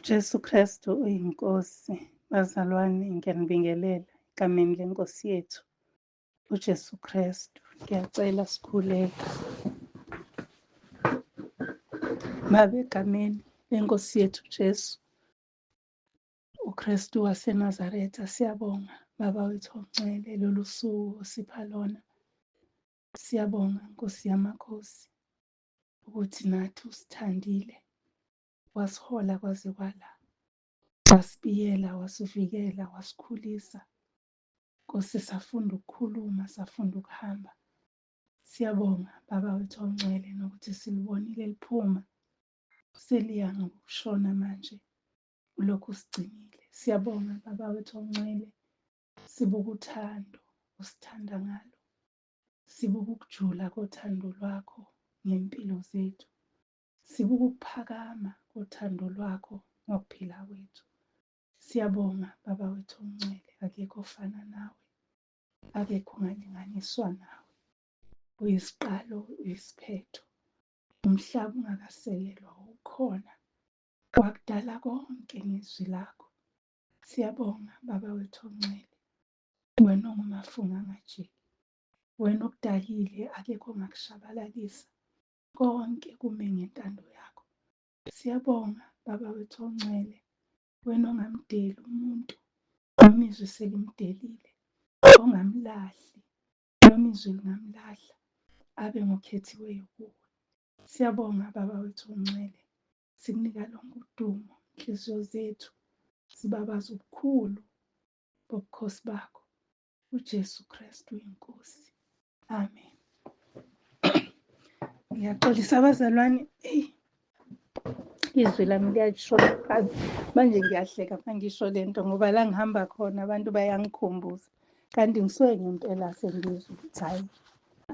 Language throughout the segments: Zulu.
uJesu Kristu uyinkosi. Bazalwane, ngiyanibingelela egameni lenkosi yethu uJesu Kristu. Ngiyacela sikhuleke. Baba, egameni lenkosi yethu Jesu uKristu waseNazaretha, siyabonga Baba wethu ongcwele lolu suku osipha lona. Siyabonga Nkosi yamakhosi ukuthi nathi usithandile, wasihola kwaze kwala, wasibiyela, wasivikela, wasikhulisa. Nkosi, safunda ukukhuluma, safunda ukuhamba. Siyabonga Baba wethu ongcwele nokuthi silibonile liphuma, seliya ngokushona manje ulokhu usigcinile. Siyabonga Baba wethu ongcwele, sibuka uthando usithanda ngalo, sibuka ukujula kothando lwakho ngempilo zethu, sibuka ukuphakama kothando lwakho ngokuphila kwethu. Siyabonga Baba wethu ongcwele, akekho ofana nawe, akekho ongalinganiswa nawe. Uyisiqalo, uyisiphetho, umhlaba ungakasekelwa ukhona, wakudala konke ngezwi lakho. Siyabonga Baba wethu ongcwele, wena ongumafunga angajiki, wena okudalile akekho ongakushabalalisa, konke kume ngentando yakho. Siyabonga Baba wethu ongcwele, wena ongamdeli umuntu noma izwi selimdelile, ongamlahli noma izwi lingamlahla, abe ngokhethiweyo kuwe. Siyabonga Baba wethu ongcwele, sikunika lonke udumo, inhliziyo zethu zibabaza ubukhulu bobukhosi bakho. uJesu Kristu uyinkosi. Amen. Ngiyaxolisa abazalwane, izwi lami liyashola phansi. Manje ngiyahleka uma ngisho lento ngoba la ngihamba khona abantu bayangikhumbuza. Kanti ngisuke ngempela sengizwa ukuthi hhayi,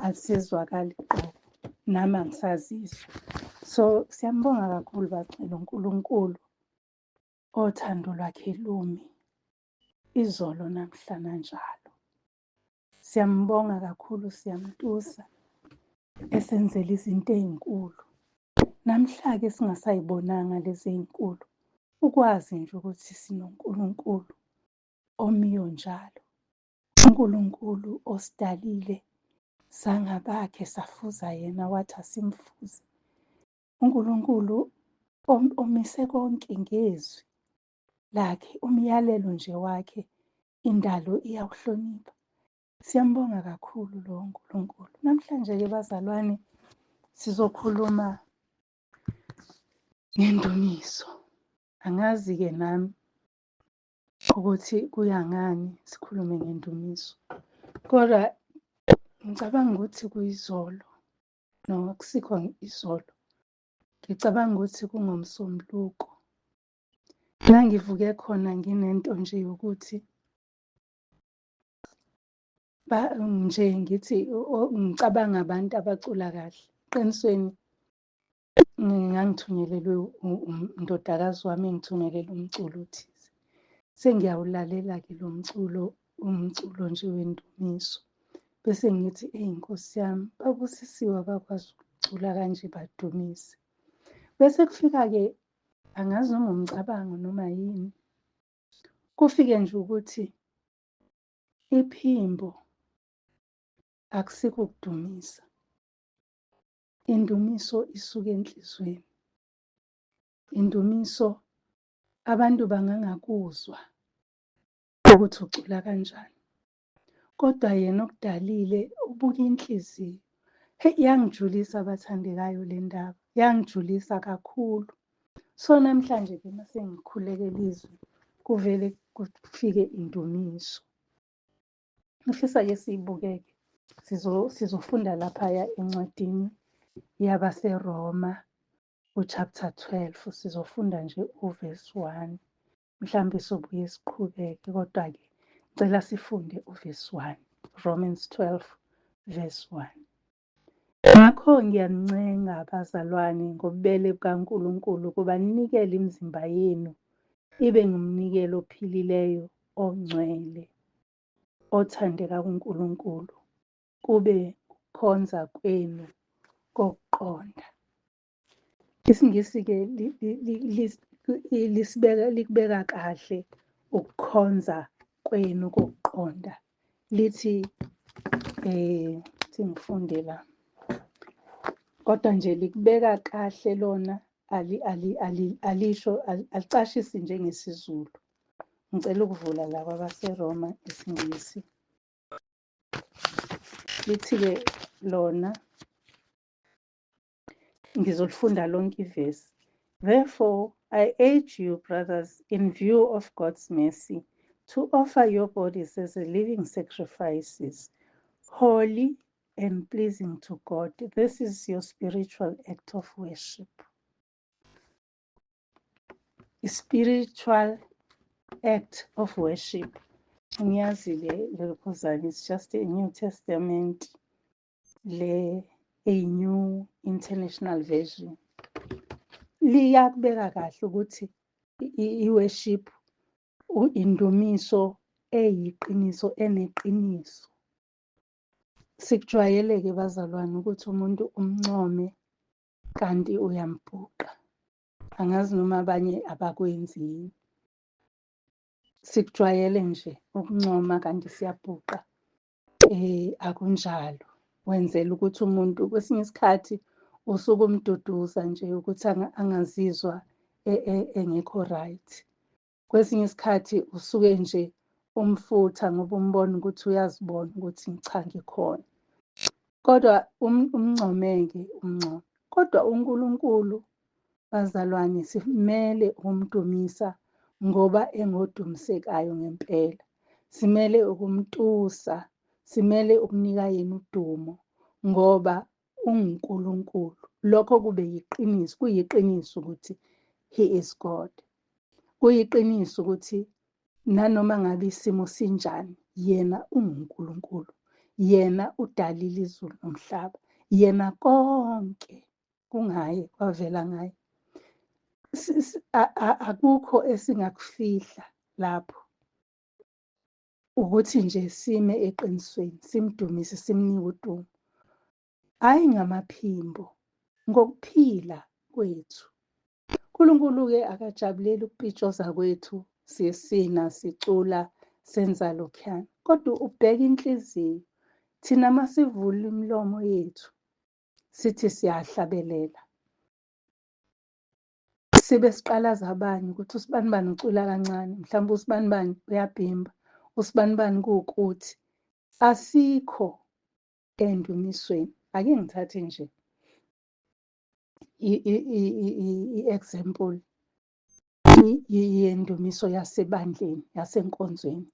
alisezwakali kuqala, nami angisazizwa. So siyambonga kakhulu bacela uNkulunkulu othando lwakhe lumi izolo namhla nanjalo. Siyambonga kakhulu, siyamtusa esenzela izinto ey'nkulu. Namhla-ke singasayibonanga lezi ey'nkulu, ukwazi nje ukuthi sinoNkulunkulu omiyo njalo, uNkulunkulu osidalile sangabakhe safuza yena wathi asimfuze, uNkulunkulu omise konke ngezwi lakhe, umyalelo nje wakhe indalo iyawuhlonipha. Siyambonga kakhulu lo uNkulunkulu. Namhlanje-ke bazalwane, sizokhuluma ngendumiso. Angazi-ke nami ukuthi kuya ngani sikhulume ngendumiso, kodwa ngicabanga ukuthi kuyizolo, no, akusikho izolo. Ngicabanga ukuthi kungomsombuluko. La ngivuke khona nginento nje yokuthi nje ngithi ngicabanga abantu abacula kahle. Eqinisweni ngangithunyelelwe undodakazi wami engithunyelele umculo othize. Sengiyawulalela-ke lo mculo, umculo nje wendumiso. Bese ngithi, Nkosi yami, babusisiwe abakwazi ukucula kanje badumise. Bese kufika-ke, angazi noma umcabango noma yini, kufike nje ukuthi iphimbo akusiko ukudumisa. Indumiso isuka enhlizweni. Indumiso abantu bangangakuzwa ukuthi ucula kanjani, kodwa yena okudalile ubuka inhliziyo. Yangijulisa abathandekayo le ndaba, yangijulisa kakhulu. So namhlanje-ke mase ngikhulekela izwi, kuvele kufike indumiso. Ngifisa-ke siyibuke-ke, sizofunda laphaya encwadini yabaseRoma chapter 12, sizofunda nje uverse 1. Mhlawumbe sobuye siqhubeke, kodwa-ke ngicela sifunde uverse 1, Romans 12 verse 1. Ngakho ngiyanincenga abazalwane ngobubele bukaNkulunkulu ukuba ninikele imizimba yenu ibe ngumnikelo ophilileyo, ongcwele, othandeka kuNkulunkulu, kube ukukhonza kwenu kokuqonda. IsiNgisi-ke likubeka kahle ukukhonza kwenu kokuqonda. Lithi ngifunde la, kodwa nje likubeka kahle lona, alisho alicashisi njengesiZulu. Ngicela ukuvula la kwabaseRoma isiNgisi. Lithi-ke lona, ngizolifunda lonke ivesi. Therefore, I urge you, brothers, in view of God's mercy, to offer your bodies as a living sacrifices, holy and pleasing to God. This is your spiritual act of worship. A spiritual act of worship. Ngiyazi le it's just a New Testament, a New International Version. Liyakubeka kahle ukuthi i-worship indumiso eyiqiniso, eneqiniso. Sikujwayele-ke bazalwane ukuthi umuntu umncome kanti uyambhuqa. Angazi noma abanye abakwenzi. Sikujwayele nje ukuncoma kanti siyabhuqa. Akunjalo. Wenzela ukuthi umuntu kwesinye isikhathi usuke umduduza nje ukuthi angazizwa engekho right. Kwesinye isikhathi usuke nje umfutha ngoba umbona ukuthi uyazibona ukuthi cha ngikhona. Kodwa umncomeke umncome. Kodwa uNkulunkulu bazalwane simele ukumdumisa ngoba engodumisekayo ngempela. Simele ukumtusa, simele ukunika yena udumo ngoba unguNkulunkulu. Lokho kube yiqiniso, kuyiqiniso ukuthi he is God. Kuyiqiniso ukuthi nanoma ngabe isimo sinjani, yena unguNkulunkulu. Yena udalile izulu nomhlaba. Yena konke kungaye kwavela ngaye. Akukho esingakufihla lapho. Ukuthi nje sime eqinisweni, simdumise, simnike udumo. Hayi ngamaphimbo, ngokuphila kwethu. uNkulunkulu-ke akajabuleli ukupitshoza kwethu, siyesina, sicula, senza lokhuyana. Kodwa ubheka inhliziyo. Thina masivula imilomo yethu, sithi siyahlabelela. Sibe siqalaza abanye ukuthi usibanibani ucula kancane, mhlawumbe usibanibani uyabhimba, usibanibani kuwukuthi. Asikho endumisweni. Ake ngithathe nje i-example yendumiso yasebandleni, yasenkonzweni.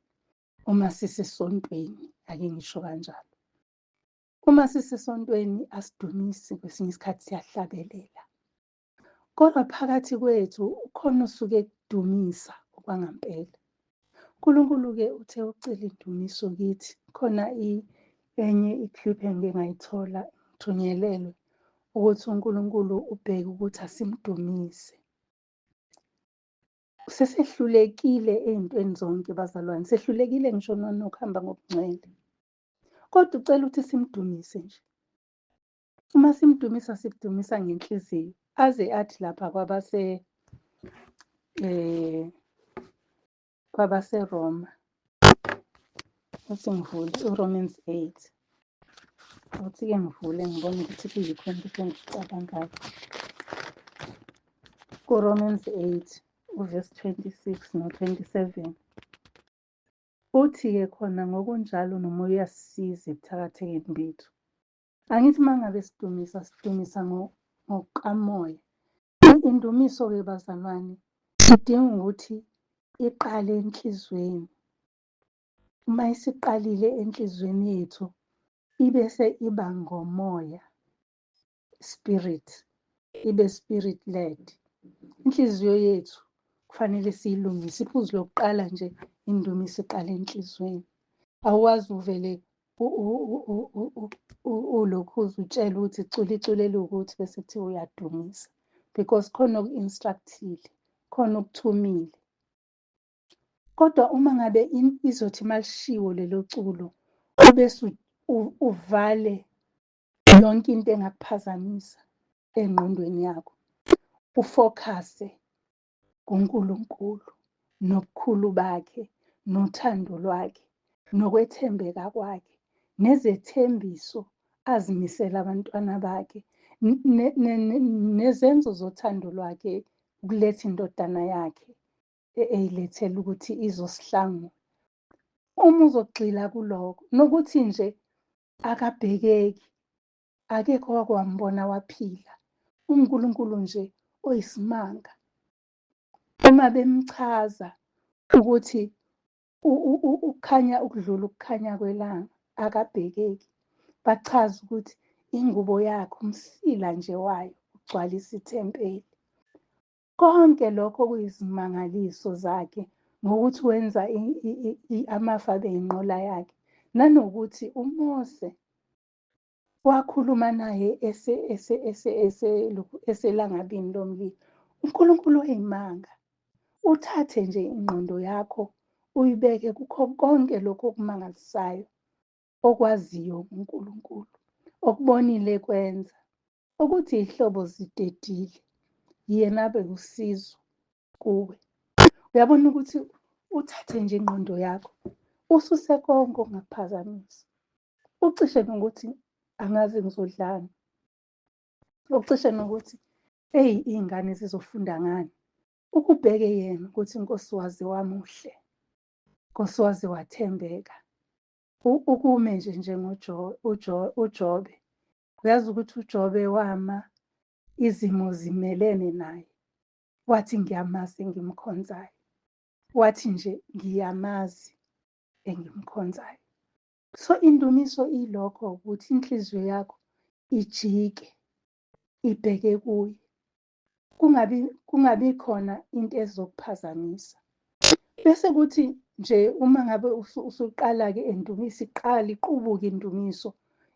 Uma sisesontweni, ake ngisho kanjalo. Uma sisesontweni asidumise, kwesinye isikhathi siyahlabelela. Kodwa phakathi kwethu ukhona osuke ekudumisa okwangampela. uNkulunkulu-ke uthe ucela indumiso kithi. Khona enye i-clip engike ngayithola ngithunyelelwe ukuthi uNkulunkulu ubheke ukuthi asimdumise. Sesehlulekile ey'ntweni zonke bazalwane, sehlulekile ngisho nokuhamba ngokungcwele. Kodwa ucela ukuthi simdumise nje. Uma simdumisa, simdumisa ngenhliziyo. Aze athi lapha kwabaseRoma. Uthi ngivule uRomans 8. Uthi-ke ngivule ngibone ukuthi kuyikho into engicabangayo. KuRomans 8, uverse 26 no-27. Uthi-ke khona ngokunjalo noMoya uyasisiza ebuthakathekeni bethu. Angithi uma ngabe sidumisa ngokukamoya. Indumiso-ke bazalwane idinga ukuthi iqale enhlizweni. Uma isiqalile enhlizweni yethu, ibese iba ngomoya, spirit, ibe spirit led. Inhliziyo yethu kufanele siyilungise. Iphuzu lokuqala nje indumiso iqala enhlizweni. Awuwazi uvele ulokhuza utshela ukuthi cula iculo eluwukuthi bese kuthiwa uyadumisa. Because khona oku-instruct-ile, khona okuthumile. Kodwa uma ngabe izothi malishiwo lelo culo, ubese uvale yonke into engakuphazamisa engqondweni yakho. Ufocuse kuNkulunkulu, nobukhulu bakhe, nothando lwakhe, nokwethembeka kwakhe, nezethembiso azimisela abantwana bakhe, nezenzo zothando lwakhe ukuletha indodana yakhe eyilethela ukuthi izosihlangula. Uma uzogxila kulokho, nokuthi nje akabhekeki, akekho owake wambona waphila, uNkulunkulu nje oyisimanga. Uma bemchaza ukuthi ukukhanya ukudlula ukukhanya kwelanga, akabhekeki, bachaza ukuthi ingubo yakhe umsila nje wayo ugcwalisa ithempeli. Konke lokho kuyizimangaliso zakhe ngokuthi wenza amafu abe yinqola yakhe, nanokuthi uMose wakhuluma naye eselangabini lomlilo. uNkulunkulu oyimanga, uthathe nje ingqondo yakho uyibeke kukho konke lokho okumangalisayo okwaziyo uNkulunkulu, okubonile kwenza, ukuthi ihlobo zidedile, yena abe usizo kuwe. Uyabona ukuthi uthathe nje ingqondo yakho ususe konke okungakuphazamisa. Ucishe nokuthi angazi ngizodlani, ucishe nokuthi eyi iy'ngane zizofunda ngani. Ukubheke yena ukuthi Nkosi wazi wamuhle, Nkosi wazi wathembeka. Ukume nje uJobe. Uyazi ukuthi uJobe wama izimo zimelene naye, wathi ngiyamazi engimkhonzayo, wathi nje ngiyamazi engimkhonzayo. So indumiso ilokho ukuthi inhliziyo yakho ijike ibheke kuye, kungabi khona into ezokuphazamisa. Bese kuthi nje uma ngabe usuqala-ke indumiso, iqubuke indumiso,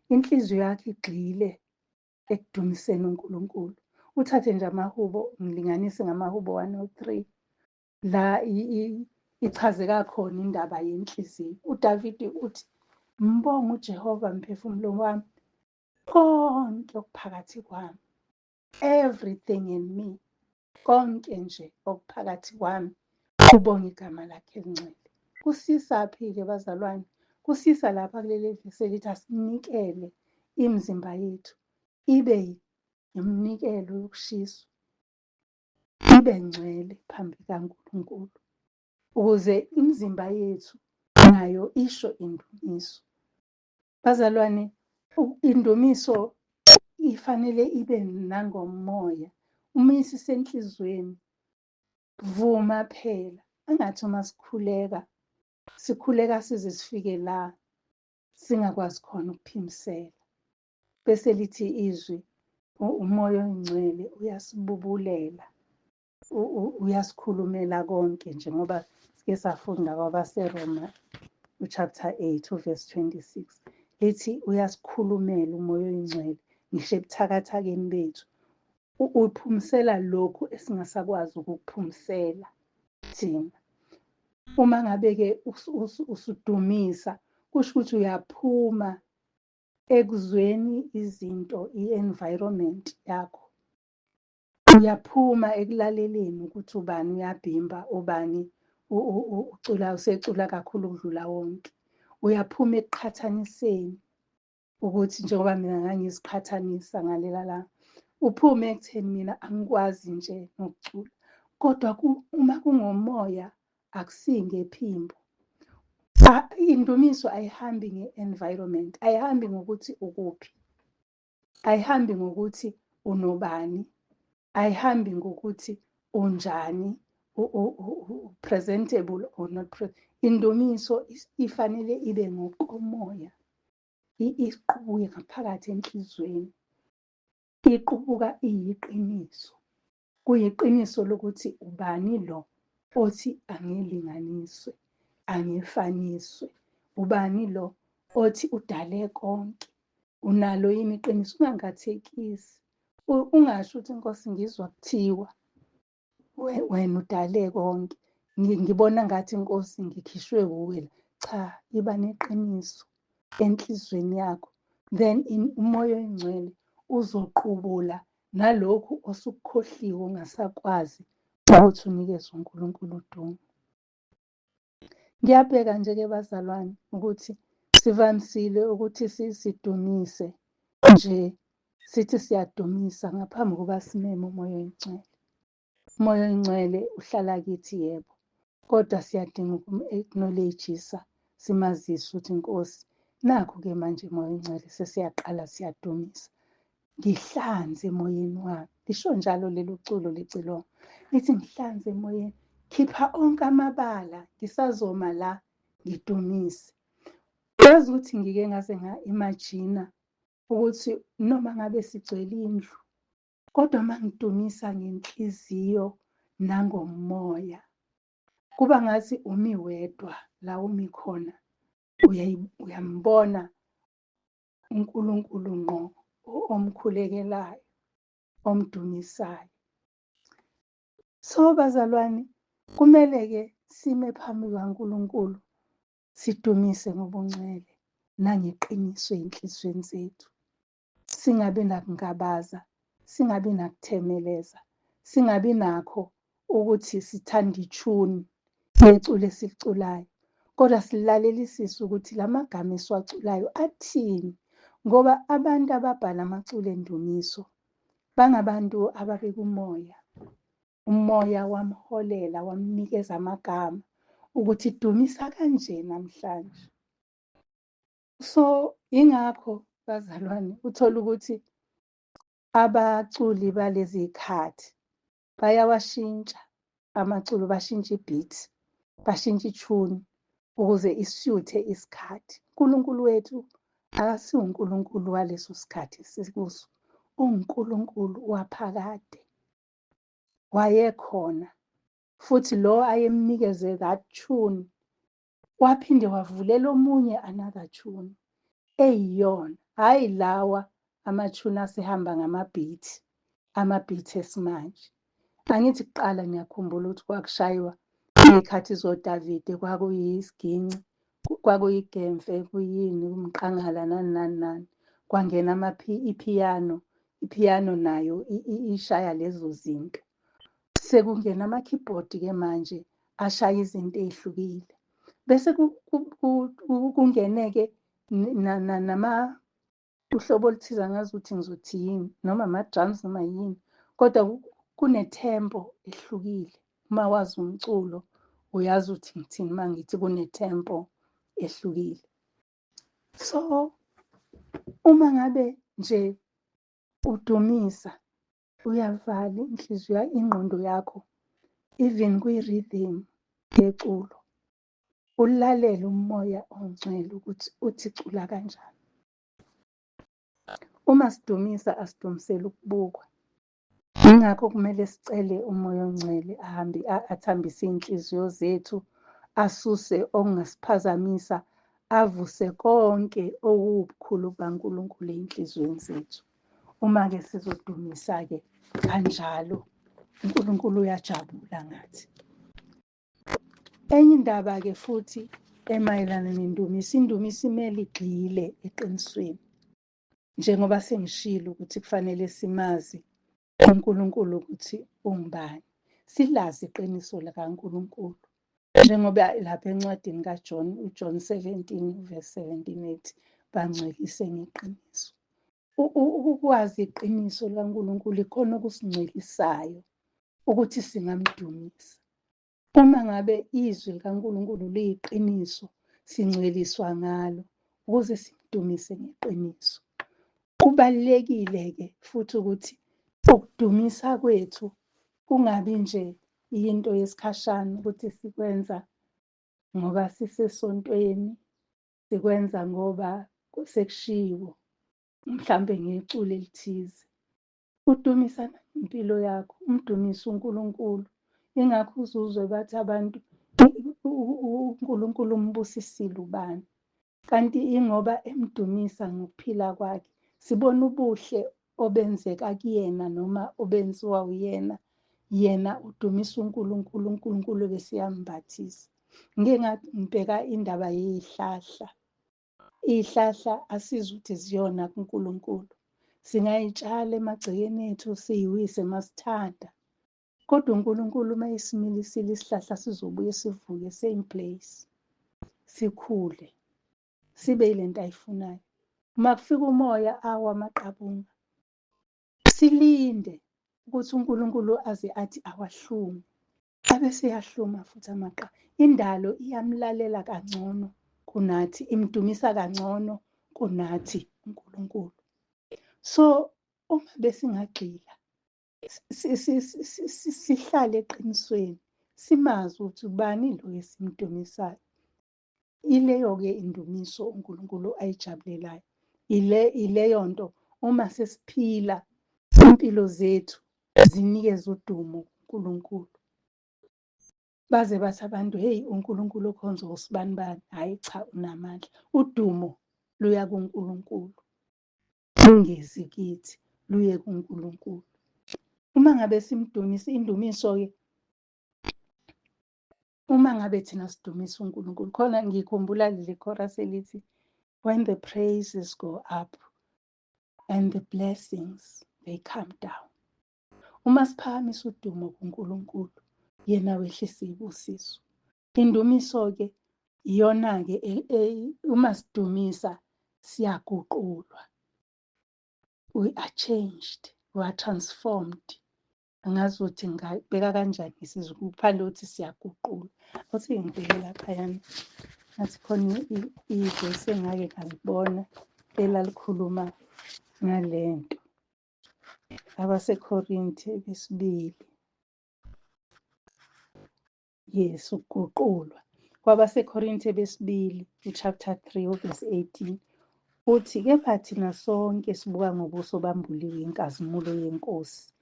inhliziyo yakho igxile ekudumiseni uNkulunkulu. Uthathe nje amahubo, ngilinganise ngamahubo 103, la ichazeka khona indaba yenhliziyo. uDavide uthi, mbonga uJehova mphefumulo wami, konke okuphakathi kwami, everything in me, konke nje okuphakathi kwami, kubonga igama lakhe elingcwele. Kusisaphi-ke bazalwane? Kusisa lapha kuleli vesi elithi asinikele imizimba yethu ibe iminikelo yokushiswa, ibe ngcwele phambi kaNkulunkulu, ukuze imizimba yethu nayo isho indumiso. Bazalwane, indumiso ifanele ibe nangomoya. Uma isisenhlizweni, vuma phela. Angathi uma sikhuleka size sifike la singakwazi khona ukuphimisela. Bese lithi izwi, umoya oyingcwele uyasibubulela, uyasikhulumela konke, njengoba sike safunda kwabaseRoma chapter 8 verse 26. Lithi uyasikhulumela umoya oyingcwele, ngisho ebuthakathakeni bethu. Uphumisela lokhu esingasakwazi ukukuphumisela thina. Uma ngabe-ke usudumisa, kusho ukuthi uyaphuma ekuzweni izinto, i-environment yakho. Uyaphuma ekulaleleni ukuthi ubani uyabhimba, ubani usecula kakhulu ukudlula wonke. Uyaphuma ekuqhathaniseni ukuthi njengoba mina ngangiziqhathanisa ngalela la, uphume ekutheni mina angikwazi nje nokucula. Kodwa uma kungomoya, akusingephimbo. Indumiso ayihambi nge-environment, ayihambi ngokuthi ukuphi, ayihambi ngokuthi unobani, ayihambi ngokuthi unjani, presentable or not presentable. Indumiso ifanele ibe ngokomoya, iqubuke ngaphakathi enhlizweni, iqubuka iyiqiniso. Kuyiqiniso lokuthi ubani lo othi angilinganiswe, angifaniswe. Ubani lo othi udale konke, unalo yini iqiniso? Ungangathekisi, ungasho ukuthi Nkosi ngizwa kuthiwa wena udale konke, ngibona ngathi Nkosi ngikhishwe wuwe. Cha, iba neqiniso enhlizweni yakho, then umoya oyingcwele uzoqubula nalokhu osukukhohliwe ungasakwazi awuthi unikeze uNkulunkulu udumo. Ngiyabheka nje-ke bazalwane ukuthi sivamisile ukuthi sidumise nje sithi siyadumisa ngaphambi kokuba simeme umoya oyingcwele. Umoya oyingcwele uhlala kithi, yebo, kodwa siyadinga ukum-acknowledge-isa, simazise ukuthi Nkosi, nakhu-ke manje umoya oyingcwele sesiyaqala siyadumisa. Ngihlanze emoyeni wami. Lisho njalo lelo culo licilongo. Lithi ngihlanze emoyeni. Khipha onke amabala, ngisazoma la ngidumise. Yazi ukuthi ngike ngaze nga-imagine ukuthi noma ngabe sigcwele indlu, kodwa uma ngidumisa ngenhliziyo nangomoya, kuba ngathi umi wedwa la umi khona, uyambona uNkulunkulu ngqo omkhulekelayo, omdumisayo. So bazalwane, kumele-ke sime phambi kaNkulunkulu sidumise ngobungcwele nangeqiniso ey'nhliziyweni zethu. Singabi nakungabaza, singabi nakuthemeleza, singabi nakho ukuthi sithanda ithuni ngeculo esiliculayo, kodwa silalelisise ukuthi la magama esiwaculayo athini, ngoba abantu ababhala amaculo endumiso bangabantu ababeka umoya. Umoya wamholela, wamnikeza amagama ukuthi dumisa kanje namhlanje. So ingakho bazalwane uthola ukuthi abaculi balezi y'khathi bayawashintsha amaculo, bashintsha i-beat, bashintsha ithuni ukuze isiyuthe isikhathi. uNkulunkulu wethu akasiwo uNkulunkulu waleso sikhathi sikuso, uNkulunkulu waphakade, wayekhona, futhi lo ayemnikeze that tune waphinde wavulela omunye another tune eyiyona, hhayi lawa amathuni asehamba amabhithi esimanje. Angithi kuqala ngiyakhumbula ukuthi kwakushaywa ngey'khathi zoDavide, kwakuyisiginci, kwakuyigemfe, kuyini, umqangala, nani nani nani. Kwangena ipiyano nayo ishaya lezo zinto. Sekungena ama-keyboard-ke manje ashaya izinto ey'hlukile. Bese kungene-ke uhlobo oluthize, angazi ukuthi ngizothi yini, noma ama-drums noma yini, kodwa kune-tempo ehlukile. Uma wazi umculo uyazi ukuthi ngithini uma ngithi kune-tempo ehlukile. So uma ngabe nje udumisa, uyavala inhliziyo, ingqondo yakho, even kwi-rhythm yeculo, ulalele umoya ongcwele ukuthi uthi cula kanjani. Uma sidumisa asidumisele ukubukwa. Yingakho kumele sicele umoya ongcwele ahambe athambise iy'nhliziyo zethu, asuse okungasiphazamisa, avuse konke okuwubukhulu bukaNkulunkulu ey'nhliziyweni zethu. Uma-ke sizodumisa-ke kanjalo, uNkulunkulu uyajabula ngathi. Enye indaba-ke futhi emayelana nendumiso, indumiso imele igxile eqinisweni. Njengoba sengishilo ukuthi kufanele simazi uNkulunkulu ukuthi ungubani, silazi iqiniso likaNkulunkulu. Njengoba lapha encwadini kaJohn, uJohn 17:17 ethi, bangcwelise ngeqiniso. Ukwazi iqiniso likaNkulunkulu ikhona okusingcwelisayo ukuthi singamdumisa. Uma ngabe izwi likaNkulunkulu liyiqiniso, singcweliswa ngalo ukuze simdumise ngeqiniso. Kubalulekile-ke futhi ukuthi ukudumisa kwethu kungabi nje into yesikhashana ukuthi sikwenza ngoba sisesontweni, sikwenza ngoba sekushiwo, mhlambe ngeculo elithize. Udumisa impilo yakho, umdumise uNkulunkulu. Ingakho uzuzwe bathi abantu uNkulunkulu umbusisile ubani, kanti ingoba emdumisa ngokuphila kwakhe, sibona ubuhle obenzeka kuyena noma obenziwa uyena. Yena udumisa uNkulunkulu, uNkulunkulu besiyambathisa. Ngike ngibheka indaba yey'hlahla. Iy'hlahla asizuthi ziyona kuNkulunkulu. Singay'tshala emagcekeni ethu, siyiwise masithanda, Kodwa uNkulunkulu uma esimilisile isihlahla sizobuye sivuke same place, sikhule, sibe yilento ayifunayo. Uma kufika umoya amaqabunga, silinde ukuthi uNkulunkulu aze athi awahlume, abese yahluma futhi indalo iyamlalela kangcono kunathi, imdumisa kangcono kunathi uNkulunkulu. So uma besingagxila sihlale eqinisweni, simazi ukuthi ubani lo esimdumisayo. Ileyo-ke indumiso uNkulunkulu ayijabulelayo. Ileyo nto uma sesiphila impilo zethu zinikeze udumo kuNkulunkulu. Baze bathi abantu, heyi uNkulunkulu okhonzwa usibani bani. Hhayi cha, unamandla. Udumo luya kuNkulunkulu, lungezi kithi, luye kuNkulunkulu. Uma ngabe simdumisa, indumiso-ke, uma ngabe thina sidumisa uNkulunkulu, khona ngikhumbula leli chorus elithi, when the praises go up and the blessings they come down. Uma siphakamisa udumo kuNkulunkulu, yena wehlisa ibusiso. Indumiso-ke iyona-ke uma sidumisa siyaguqulwa. We are changed, we are transformed. Angazi ukuthi ngingabeka kanjani isiZulu, phandle ukuthi siyaguqulwa. Uthi ngibheke laphayana, ngathi khona ivesi engake ngalibona elalikhuluma ngale nto. AbaseKorinte besibili. Yes, ukuguqulwa. KwabaseKorinte besibili, chapter 3, verse 18. Uthi, kepha thina sonke sibuka ngobuso bambuliwe inkazimulo yeNkosi,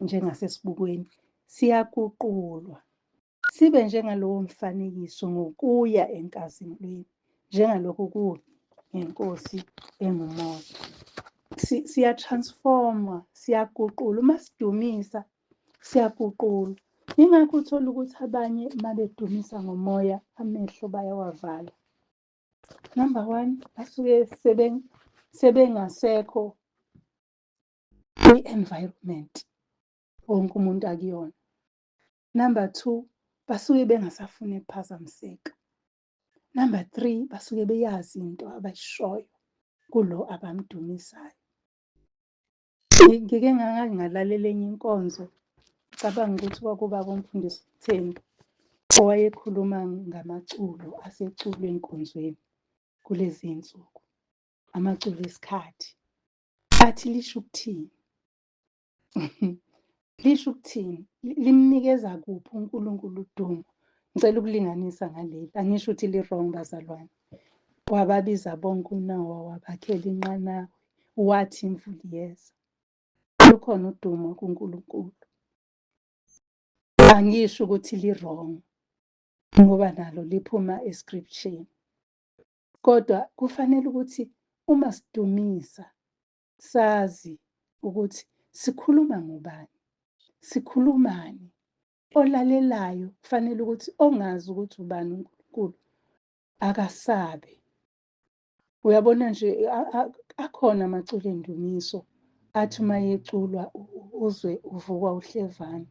njengasesibukweni, siyaguqulwa sibe njengalowo mfanekiso ngokuya enkazimulweni, njengalokhu kungeNkosi engumoya. Siyatransformwa, siyaguqulwa. Uma sidumisa, siyaguqulwa. Yingakho uthola ukuthi abanye uma bedumisa ngomoya, amehlo bayawavala. Number 1, basuke sebengasekho kwi-environment wonke umuntu akuyona. Number 2, basuke bengasafuni ukuphazamiseka. Number 3, basuke beyazi into abayishoyo kulo abamdumisayo. Ngike ngalalela enye inkonzo, cabanga ukuthi kwakuba umfundisi uThembi, owayekhuluma ngamaculo aseculwa enkonzweni kulezi insuku, amaculo esikhathi. Athi lisho ukuthini? Lisho ukuthini? Limnikeza kuphi uNkulunkulu udumo? Ngicela ukulinganisa ngaleli, angisho ukuthi li-wrong bazalwane. Wababiza bonke uNowa, wabakhela inqanawe, wathi imvula iyeza. Lukhona udumo kuNkulunkulu. Angisho ukuthi li-wrong ngoba nalo liphuma escripture. Kodwa kufanele ukuthi uma sidumisa, sazi ukuthi sikhuluma ngobani, sikhulumani. Olalelayo kufanele ukuthi ongazi ukuthi ubani uNkulunkulu akasabe. Uyabona nje akhona amaculo endumiso athi uma yeculwa uzwe uvukwa uhlevana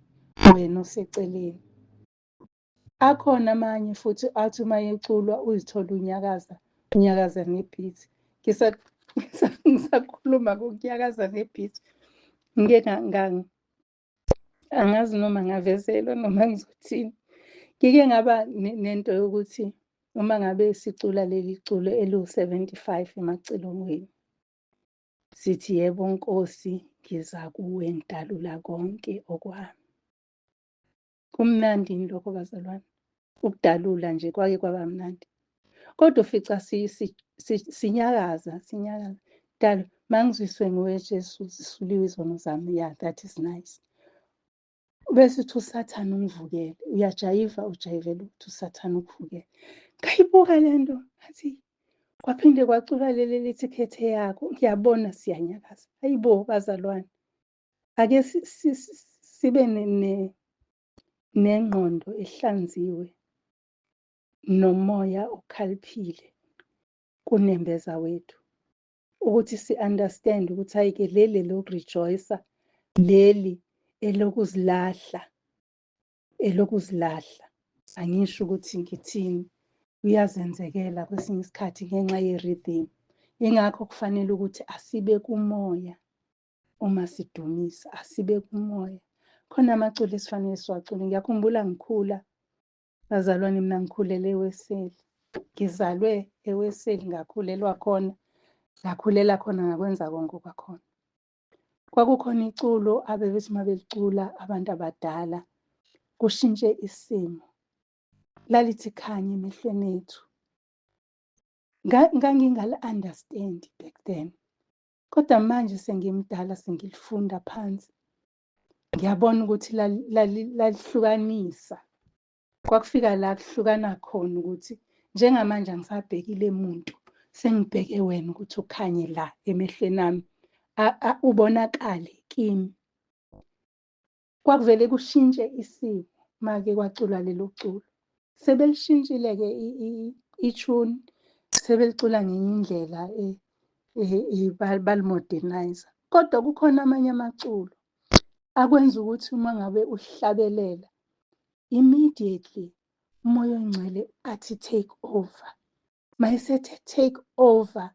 wena oseceleni. Akhona amanye futhi athi uma yeculwa uzithola unyakaza nebhithi. Ngisakhuluma ngokunyakaza nebhithi, angazi noma ngavezelwa noma ngizothini. Ngike ngaba nento yokuthi uma ngabe sicula leli culo elu-75 emacilongweni, sithi yebo Nkosi ngiza kuwe ngidalula konke okwami. Kumnandi lokho bazalwane, ukudalula nje kwake kwaba mnandi. Kodwa ufica sinyakaza, dala mangizwiswe nguwe Jesu, zisuliwe izono zami. Yeah, that is nice. Bese uthi uSathane ungivukele, uyajayiva, ujayivela ukuthi uSathane ukuvukele. Ngayibuka le nto, ngathi kwaphinde kwacula leli lithi khethe yakho. Ngiyabona siyanyakaza. Hayibo bazalwane, ake sibe nengqondo ehlanziwe nomoya okhaliphile kunembeza wethu, ukuthi si-understand ukuthi hayi-ke leli lokurejoyisa, leli elokuzilahla, elokuzilahla. Angisho ukuthi ngithini, uyazenzekela kwesinye isikhathi ngenxa ye-rhythm. Ingakho kufanele ukuthi asibe kumoya uma sidumisa, asibe kumoya. Khona amaculo esifanele siwacule. Ngiyakhumbula ngikhula, bazalwane, mina ngikhulele eWeseli. Ngizalwe eWeseli, ngakhulelwa khona, ngakhulela khona, ngakwenza konke kwakhona. Kwakukhona iculo abebethi uma belicula abantu abadala, kushintshe isimo. Lalithi khanye emehlweni ethu. Ngangingali-understand back then. Kodwa manje sengimdala, sengilifunda phansi. Ngiyabona ukuthi lalihlukanisa. Kwakufika la kuhlukana khona ukuthi njengamanje angisabhekile muntu, sengibheke wena ukuthi ukhanye la emehlweni ami, ubonakale kimi. Kwakuvele kushintshe isimo make kwaculwa lelo culo. Sebelishintshile-ke i-tune, sebelicula ngenye indlela balimodernize. Kodwa kukhona amanye amaculo akwenza ukuthi uma ngabe uhlabelela, immediately umoya oyingcwele athi take over. Mayesethe take over,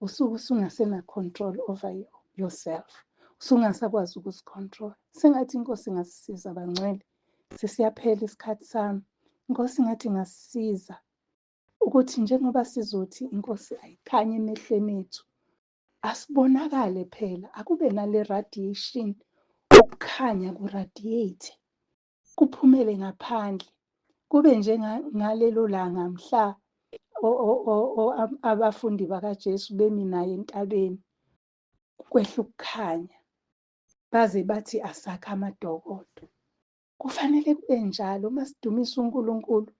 usuke usungasena-control over yourself. Usungasakwazi ukuzicontrol. Sengathi iNkosi ingasisiza bangcwele. Sesiyaphela isikhathi sami. iNkosi ngathi ingasisiza ukuthi njengoba sizothi iNkosi ayikhanye emehlweni ethu, asibonakale phela, akube nale radiation, ukukhanya kuradiate, kuphumele ngaphandle. Kube ngalelo langa mhla abafundi bakaJesu bemi naye entabeni, kwehla ukukhanya, baze bathi asakha amadokodo. Kufanele kube njalo uma sidumisa uNkulunkulu,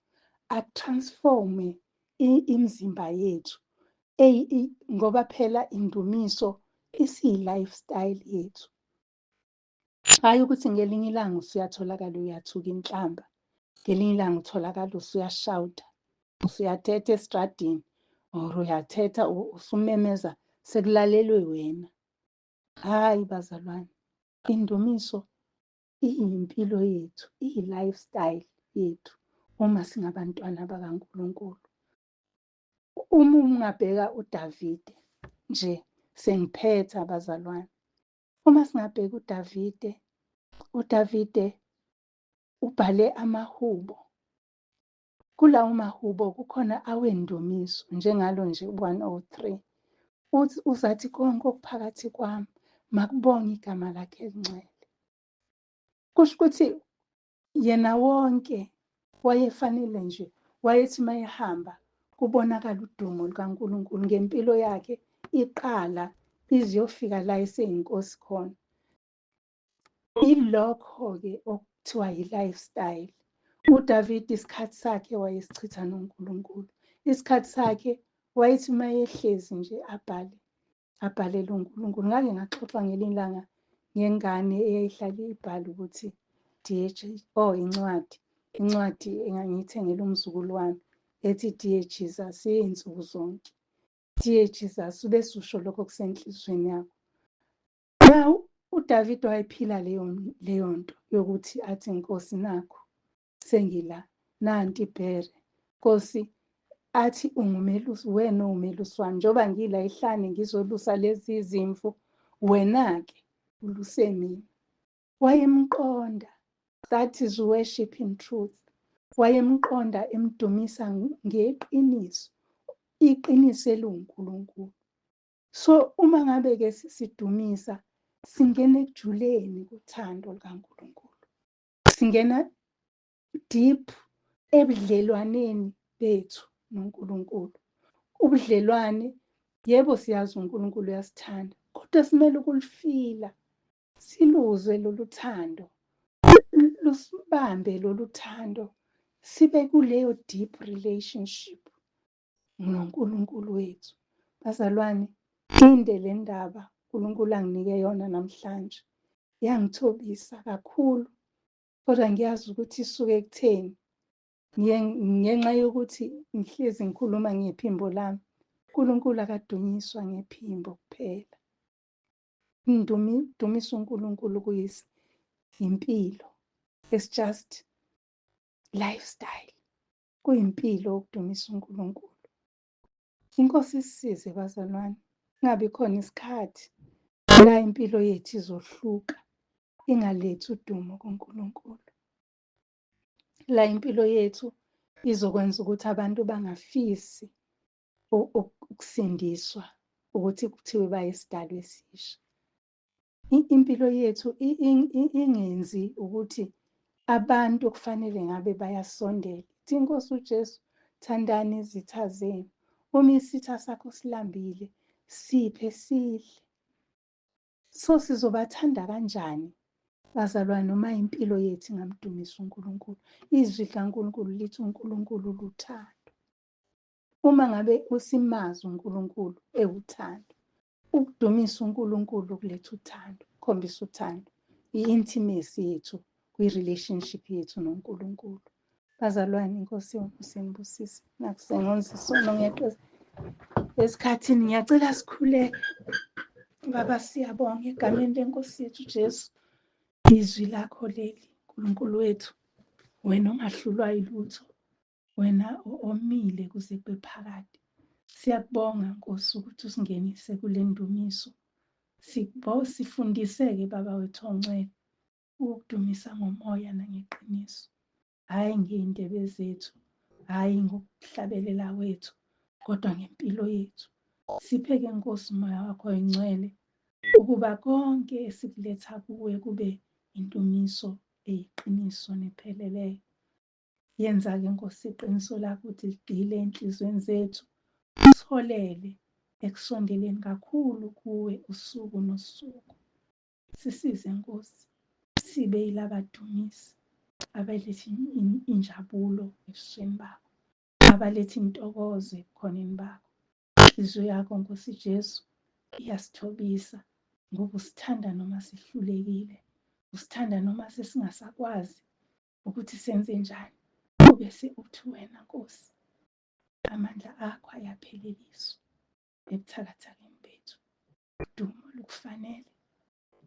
atransforme imizimba yethu, ngoba phela indumiso isiyi-lifestyle yethu. Hayi ukuthi ngelinye ilanga usuyatholakala uyathuka inhlamba, ngelinye ilanga utholakala usuyashawuta, usuyathetha estradini, or uyathetha usumemeza sekulalelwe wena. Hayi bazalwane, indumiso iyimpilo yethu, iyi-lifestyle yethu uma singabantwana bakaNkulunkulu. Uma ungabheka uDavide nje, sengiphetha abazalwane. Uma singabheka uDavide ubhale amahubo. Kulawo mahubo kukhona awendumiso, njengalo nje 103. Uzathi konke okuphakathi kwami makubonge igama lakhe elingcwele. Kusho ukuthi yena wonke wayefanele nje, wayethi mayehamba kubonakala udumo lukaNkulunkulu ngempilo yakhe, iqala iziyofika la eseyinkosi khona. Yilokho-ke okuthiwa yi-lifestyle. uDavide isikhathi sakhe wayesichitha noNkulunkulu. Isikhathi sakhe wayethi mayehlezi nje abhalele uNkulunkulu. Ngake ngaxoxa ngelinye ilanga ngengane eyayihlale ibhala ukuthi incwadi engangiyithengele umzukulu wami ethi Dear Jesus, iy'nsuku zonke. Dear Jesus, ubese usho lokho kusenhlizweni yakho. Now uDavide wayephila leyo nto yokuthi athi Nkosi nakho sengila, nanti ibhere. Nkosi athi ungumelusi, wena uwumelusi wami. Njengoba ngila ehlane ngizolusa lezi izimvu, wena-ke uluse mina. Wayemqonda, that is worship in truth. Wayemqonda emdumisa ngeqiniso, iqiniso eliwuNkulunkulu. So uma ngabe-ke sidumisa, singena ekujuleni kuthando lukaNkulunkulu. Singena deep ebudlelwaneni bethu noNkulunkulu. Ubudlelwane, yebo siyazi uNkulunkulu uyasithanda, kodwa simele ukulifila, siluzwe lolu thando, lusibambe lolu thando, sibe kuleyo deep relationship noNkulunkulu wethu. Bazalwane, inde le ndaba uNkulunkulu anginike yona namhlanje, yangithobisa kakhulu, kodwa ngiyazi ukuthi isuke ekutheni, ngenxa yokuthi ngihlezi ngikhuluma ngephimbo lami. uNkulunkulu akadunyiswa ngephimbo kuphela. Dumisa uNkulunkulu impilo. It's just lifestyle. Kuyimpilo ukudumisa uNkulunkulu. Inkosi isisize bazalwane. Kungabi khona isikhathi la impilo yethu izohluka ingalethi udumo kuNkulunkulu. La impilo yethu izokwenza ukuthi abantu bangafisi ukusindiswa ukuthi kuthiwe bayisidalwa esisha. Impilo yethu ingenzi ukuthi abantu kufanele ngabe bayasondela. Ithi iNkosi uJesu, thandani izitha zenu. Uma isitha sakho silambile, siphe sidle. So sizobathanda kanjani bazalwane uma impilo yethu ingamdumisa uNkulunkulu? Izwi likaNkulunkulu lithi uNkulunkulu luthando. Uma ngabe usimazi uNkulunkulu ewuthando, ukudumisa uNkulunkulu kuletha uthando, khombisa uthando, i-intimacy yethu kwi-relationship yethu noNkulunkulu. Bazalwane, inkosi yonke inibusise. Nakusengenza isono ngeqe esikhathini, ngiyacela sikhuleke. Baba, siyabonga egameni lenkosi yethu Jesu, izwi lakho leli, uNkulunkulu wethu, wena ongahlulwa yilutho, wena omile kuze kube phakade. Siyakubonga Nkosi ukuthi usingenise kule ndumiso. Sifundiseke Baba wethu ongcwele ukudumisa ngomoya nangeqiniso, hhayi ngey'ndebe zethu, hhayi ngokuhlabelela kwethu, kodwa ngempilo yethu. Siphe-ke Nkosi umoya wakho oyingcwele ukuba konke esikuletha kuwe kube indumiso eyiqiniso nepheleleyo. Yenza-ke Nkosi iqiniso lakho ukuthi ligxile enhlizweni zethu, sitholele ekusondeleni kakhulu kuwe usuku nosuku. Sisize Nkosi, sibe yilabadumisi abaletha injabulo ebusweni bakho, abaletha intokozo ebukhoneni bakho. Inhliziyo yakho Nkosi Jesu iyasithobisa ngoba usithanda noma sihlulekile, usithanda noma sesingasakwazi ukuthi senze njani. Ubese uthi wena Nkosi, amandla akho ayapheleliswa ebuthakathakeni bethu. Udumo lukufanele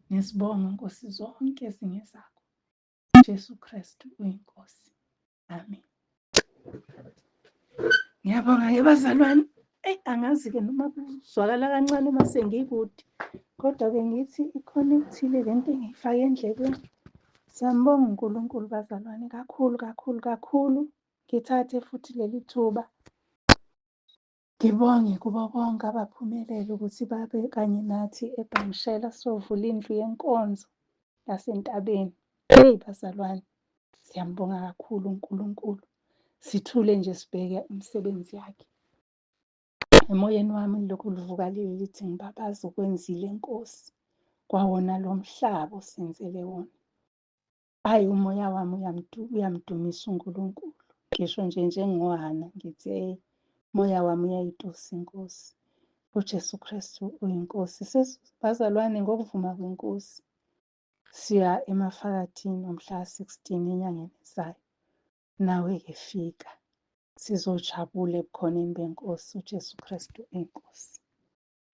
nesibongo Nkosi zonke zingezakho. Jesu Kristu uyinkosi. Amen. Ngiyabonga-ke bazalwane. Angazi-ke noma kuzwakala kancane uma sengikude, kodwa-ke ngithi ikhona ekuthile lento engiyifake endlebeni. Siyambonga uNkulunkulu bazalwane kakhulu kakhulu kakhulu. Ngithathe futhi leli thuba ngibonge kubo bonke abaphumelele ukuthi babe kanye nathi eBhangshela sovula indlu yenkonzo yasentabeni. Hey bazalwane, siyambonga kakhulu uNkulunkulu. Sithule nje sibheke imisebenzi yakhe. Emoyeni wami lokhu livuka lithi ngibabaza ukwenzile Nkosi kwawona lo mhlaba osenzele wona. Hayi, umoya wami uyamdumisa uNkulunkulu. Ngisho nje njengoHana ngithi umoya wami uyayitosa inkosi. uJesu Kristu uyinkosi. Bazalwane, ngokuvuma kwenkosi siya emafakathini ngomhla 16 enyangeni ezayo. Nawe-ke fika sizojabula ebukhoneni benkosi uJesu Kristu inkosi.